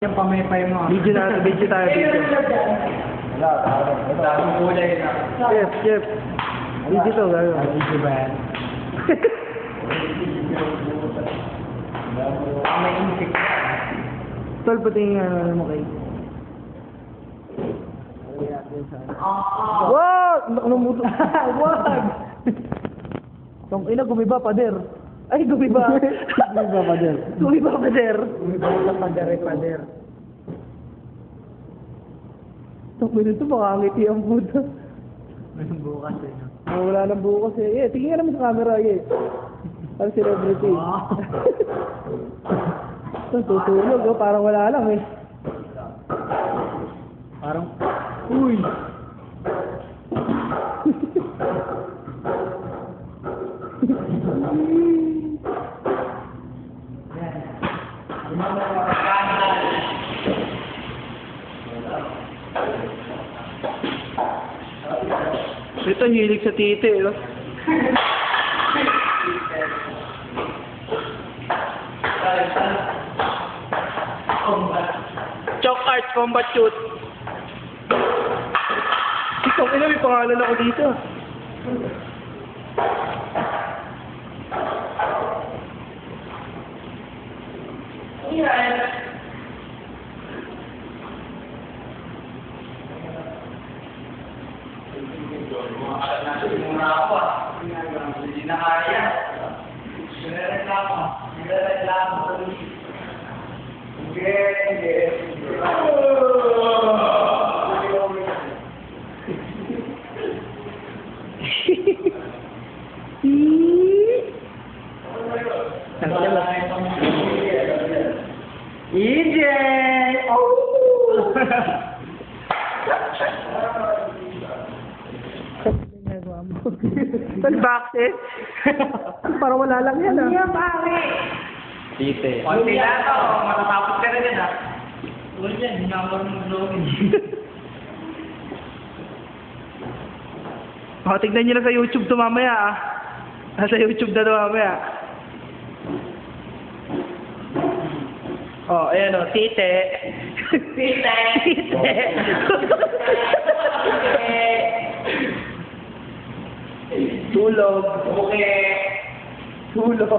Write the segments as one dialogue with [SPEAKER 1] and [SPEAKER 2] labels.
[SPEAKER 1] Yung pamepay mo.
[SPEAKER 2] Video na, video tayo, video.
[SPEAKER 1] Wala, daming kulay na.
[SPEAKER 2] Chef. Video to, gano'n.
[SPEAKER 1] Video ba yan? May insect.
[SPEAKER 2] Tol, pati yung ano mo kay. Wag! Nakalamuto. Wag! Tong ina, gumiba, pader. Ay, gumiba.
[SPEAKER 1] Gumiba, pader.
[SPEAKER 2] Gumiba, pader.
[SPEAKER 1] Gumiba, pader.
[SPEAKER 2] Tong ina ito, makangiti ang puto.
[SPEAKER 1] May bukas eh.
[SPEAKER 2] Wala nang bukas eh. Tingin ka naman sa camera eh. Parang celebrity. Tutulog oh, parang wala lang eh.
[SPEAKER 1] Parang, uy!
[SPEAKER 2] Ito hilig sa tite eh. Chalk Art Combat Shoot. Ikaw, ina, may pangalan ako dito.
[SPEAKER 1] Muna ako ah. Hindi na kaya. Sinareklamo. EJ!
[SPEAKER 2] Bakit? Para wala lang yan ah.
[SPEAKER 1] Iya pare!
[SPEAKER 2] Tite.
[SPEAKER 1] Konti lang to. Matatapos ka na din ah. Tulad yan. Hindi na ako mag-vlogging.
[SPEAKER 2] Tignan nyo na sa YouTube to mamaya ah. Nasa YouTube na to mamaya. Oh, ayan o, tite.
[SPEAKER 1] Tite!
[SPEAKER 2] Tulog.
[SPEAKER 1] Okay.
[SPEAKER 2] Tulog.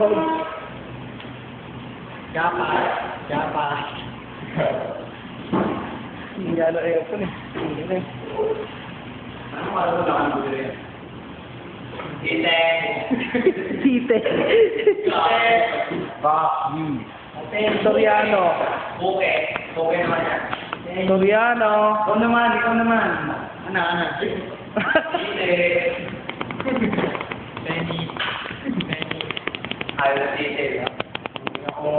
[SPEAKER 1] Japa.
[SPEAKER 2] Hindi nga lang aircon eh.
[SPEAKER 1] Ano para mo lang ang bili? Tite!
[SPEAKER 2] Tite. Soriano.
[SPEAKER 1] Okay naman yan.
[SPEAKER 2] Soriano.
[SPEAKER 1] Ikaw naman. Ano? Tite! Penny. Ayaw na tite. Ako.